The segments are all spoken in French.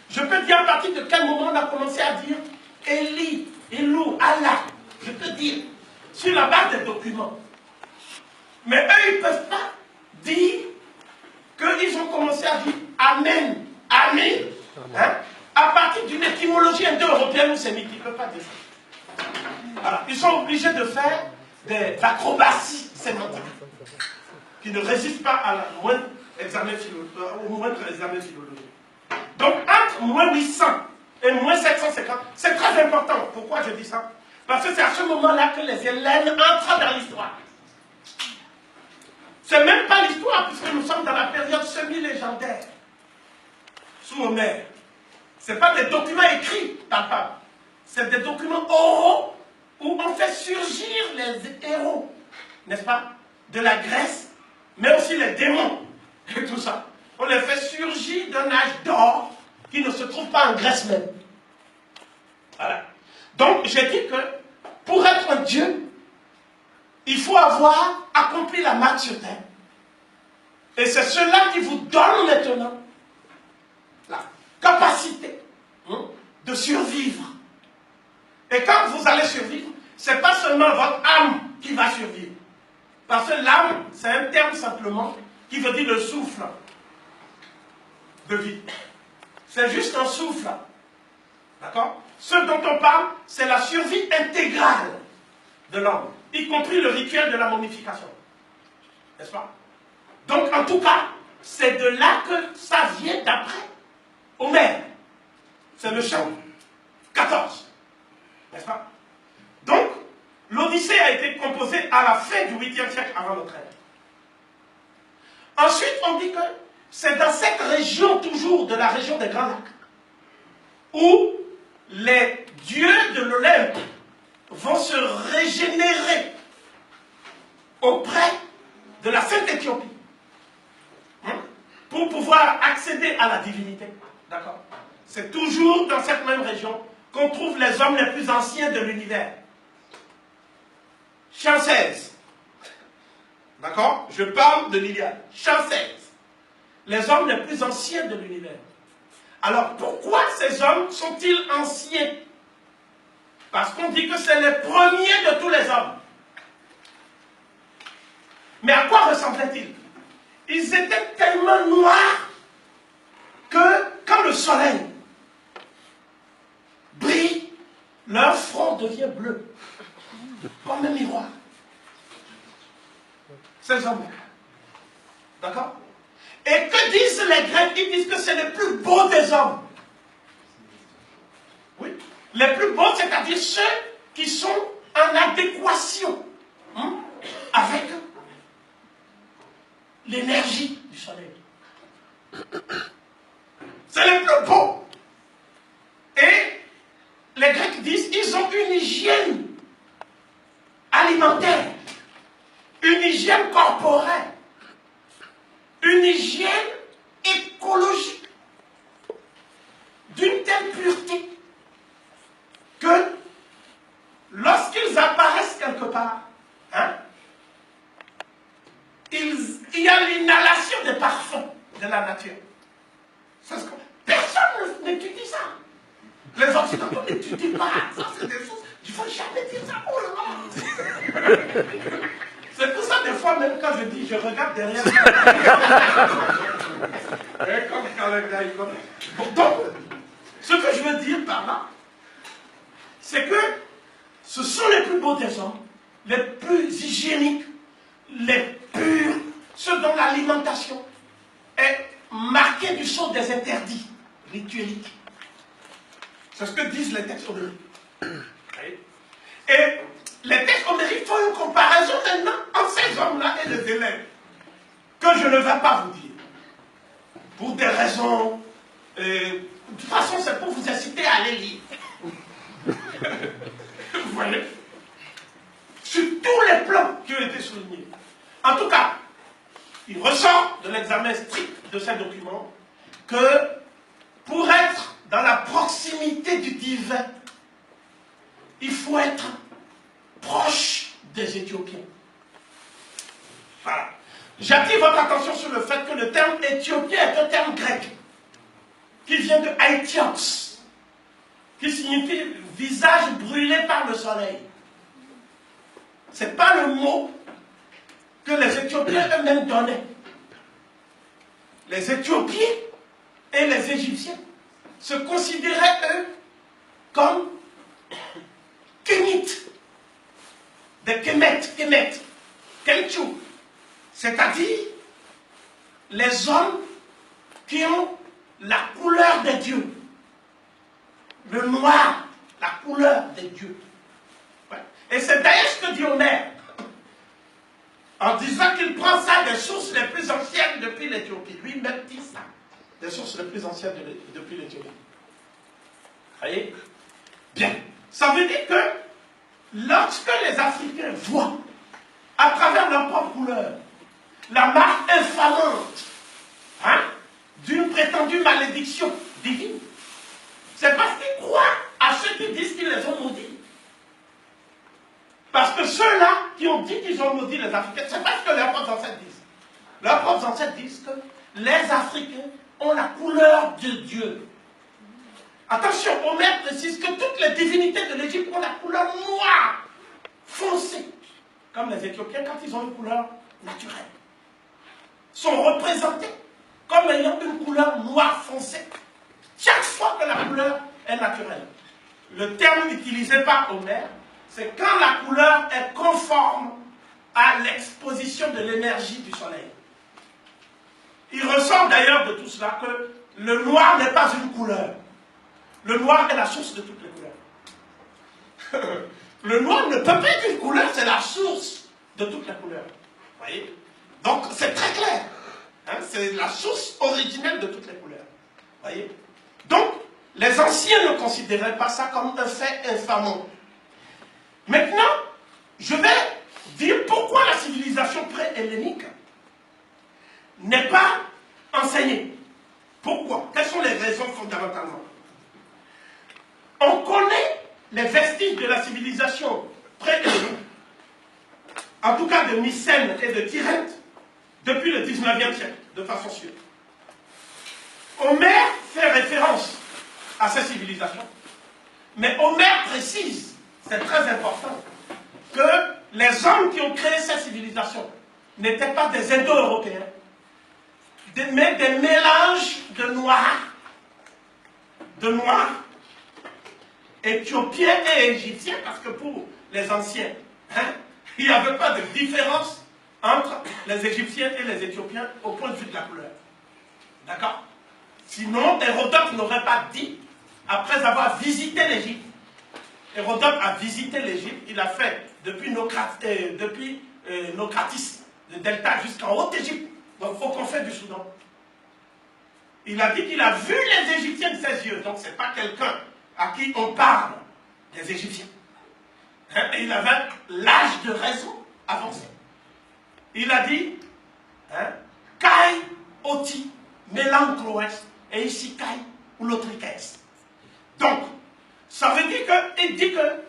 Je peux dire à partir de quel moment on a commencé à dire Eli, Elou, Allah. Je peux dire, sur la base des documents. Mais eux, ils ne peuvent pas dire qu'ils ont commencé à dire Amen, Amen. Hein? À partir d'une étymologie indo-européenne ou sémite, ils ne peuvent pas dire ça. Voilà. Ils sont obligés de faire des acrobaties sémantiques qui ne résistent pas à la moindre examen philologique. Donc, entre moins 800 et moins 750, c'est très important. Pourquoi je dis ça? Parce que c'est à ce moment-là que les Hellènes entrent dans l'histoire. C'est même pas l'histoire, puisque nous sommes dans la période semi-légendaire, sous Homère. Ce n'est pas des documents écrits par Pape. C'est des documents oraux où on fait surgir les héros, n'est-ce pas, de la Grèce, mais aussi les démons et tout ça. On les fait surgir d'un âge d'or qui ne se trouve pas en Grèce même. Voilà. Donc, j'ai dit que pour être un Dieu, il faut avoir accompli la marche sur terre. Et c'est cela qui vous donne maintenant la capacité de survivre. Et quand vous allez survivre, ce n'est pas seulement votre âme qui va survivre. Parce que l'âme, c'est un terme simplement qui veut dire le souffle de vie. C'est juste un souffle. D'accord? Ce dont on parle, c'est la survie intégrale de l'homme, y compris le rituel de la momification. N'est-ce pas? Donc, en tout cas, c'est de là que ça vient d'après Homère. C'est le chant 14. N'est-ce pas? Donc, l'Odyssée a été composée à la fin du 8e siècle avant notre ère. Ensuite, on dit que c'est dans cette région, toujours de la région des Grands Lacs, où les dieux de l'Olympe vont se régénérer auprès de la Sainte Éthiopie pour pouvoir accéder à la divinité. D'accord? C'est toujours dans cette même région qu'on trouve les hommes les plus anciens de l'univers. Chancès. D'accord? Je parle de l'Iliade. Chancès. Les hommes les plus anciens de l'univers. Alors pourquoi ces hommes sont-ils anciens? Parce qu'on dit que c'est les premiers de tous les hommes. Mais à quoi ressemblaient-ils? Ils étaient tellement noirs que quand le soleil brille, leur front devient bleu, comme un miroir. Ces hommes. D'accord? Et que disent les Grecs? Ils disent que c'est les plus beaux des hommes. Oui. Les plus beaux, c'est-à-dire ceux qui sont en adéquation avec l'énergie du soleil. C'est les plus beaux. Et les Grecs disent qu'ils ont une hygiène alimentaire, une hygiène corporelle, une hygiène écologique d'une telle pureté que lorsqu'ils apparaissent quelque part, il y a l'inhalation des parfums de la nature. Personne n'étudie ça. Les Occidentaux n'étudient pas. Ça, c'est des choses. Il ne faut jamais dire ça. Oh là là. C'est pour ça, des fois, même quand je dis, je regarde derrière. Donc, ce que je veux dire par là, c'est que ce sont les plus beaux des hommes, les plus hygiéniques, les purs, ceux dont l'alimentation est marquée du sceau des interdits ritueliques. C'est ce que disent les textes homériques. Et les textes homériques font une comparaison maintenant entre ces hommes-là et les élèves, que je ne vais pas vous dire. Pour des raisons... de toute façon, c'est pour vous inciter à aller lire. Vous voyez? Sur tous les plans qui ont été soulignés. En tout cas, il ressort de l'examen strict de ces documents que pour être dans la proximité du divin, il faut être proche des Éthiopiens. Voilà. J'attire votre attention sur le fait que le terme éthiopien est un terme grec qui vient de Haïtiops, qui signifie visage brûlé par le soleil. Ce n'est pas le mot que les Éthiopiens eux-mêmes donnaient. Les Éthiopiens et les Égyptiens se considéraient, eux, comme Kémites, des Kémètes, Kenchou, c'est-à-dire les hommes qui ont la couleur des dieux, le noir, la couleur des dieux. Ouais. Et c'est d'ailleurs ce que dit Homère, en disant qu'il prend ça des sources les plus anciennes depuis l'Éthiopie. Lui-même dit ça, des sources les plus anciennes depuis l'Éthiopie. Vous voyez? Bien. Ça veut dire que lorsque les Africains voient, à travers leur propre couleur, la marque infamante d'une prétendue malédiction divine, c'est parce qu'ils croient à ceux qui disent qu'ils les ont maudits. Parce que ceux-là qui ont dit qu'ils ont maudit les Africains, c'est pas ce que leurs propres ancêtres disent. Leurs propres ancêtres disent que les Africains ont la couleur de Dieu. Attention, Homère précise que toutes les divinités de l'Égypte ont la couleur noire, foncée. Comme les Éthiopiens, quand ils ont une couleur naturelle, sont représentés comme ayant une couleur noire foncée. Chaque fois que la couleur est naturelle. Le terme utilisé par Homère, c'est quand la couleur est conforme à l'exposition de l'énergie du soleil. Il ressort d'ailleurs de tout cela que le noir n'est pas une couleur. Le noir est la source de toutes les couleurs. Le noir ne peut pas être une couleur, c'est la source de toutes les couleurs. Vous voyez? Donc c'est très clair. C'est la source originelle de toutes les couleurs. Vous voyez? Donc, les anciens ne considéraient pas ça comme un fait infamant. Maintenant, je vais dire pourquoi la civilisation pré-hellénique n'est pas enseignée. Pourquoi? Quelles sont les raisons fondamentalement? On connaît les vestiges de la civilisation pré-hellénique, en tout cas de Mycène et de Tyrène, depuis le 19e siècle, de façon sûre. Homère fait référence à ces civilisations, mais Homère précise, c'est très important, que les hommes qui ont créé ces civilisations n'étaient pas des Indo-Européens, mais des mélanges de noirs, éthiopiens et égyptiens, parce que pour les anciens, il n'y avait pas de différence entre les Égyptiens et les Éthiopiens au point de vue de la couleur. D'accord? Sinon, Hérodote n'aurait pas dit, après avoir visité l'Égypte, Hérodote a visité l'Égypte, il a fait depuis Nocratis, le delta jusqu'en Haute-Égypte, donc au confin du Soudan. Il a dit qu'il a vu les Égyptiens de ses yeux, donc ce n'est pas quelqu'un à qui on parle des Égyptiens. Et il avait l'âge de raison avancé. Il a dit, Kai Oti, Mélancroès, et ici Kai ou l'Autriquès. Donc, ça veut dire qu'il dit que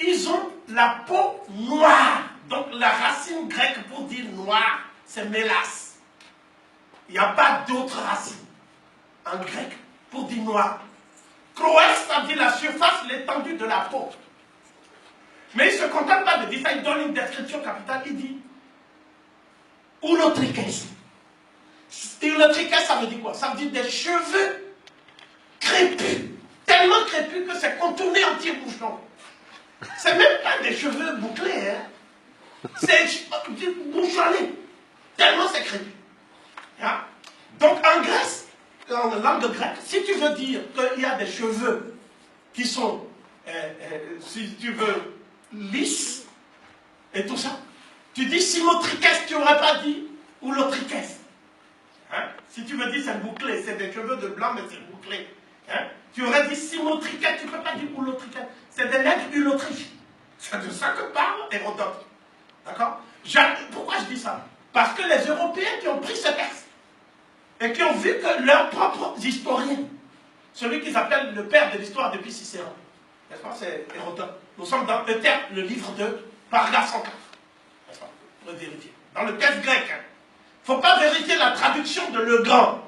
ils ont la peau noire. Donc, la racine grecque pour dire noir, c'est mélas. Il n'y a pas d'autre racine en grec pour dire noir. Croès, ça dit la surface, l'étendue de la peau. Mais il ne se contente pas de dire ça, il donne une description capitale, il dit Ulotrichès. Ulotrichès, ça veut dire quoi? Ça veut dire des cheveux crépus, tellement crépus que c'est contourné en tire-bouchon. C'est même pas des cheveux bouclés, c'est bouchonné, tellement c'est crépu. Donc en Grèce, en langue grecque, si tu veux dire qu'il y a des cheveux qui sont, si tu veux, lisses, et tout ça, tu dis simotrichès, tu n'aurais pas dit ulotrichès. Si tu me dis c'est bouclé, c'est des cheveux de blanc, mais c'est bouclé. Tu aurais dit simotrichès, tu ne peux pas dire ulotrichès. C'est des nègres ulotriches. C'est de ça que parle Hérodote. D'accord? Pourquoi je dis ça? Parce que les Européens qui ont pris ce texte et qui ont vu que leurs propres historiens, celui qu'ils appellent le père de l'histoire depuis Cicéron, n'est-ce pas? C'est Hérodote. Nous sommes dans le livre de paragraphe 104. N'est-ce pas? Pour vérifier. Dans le texte grec. Il ne faut pas vérifier la traduction de Le Grand.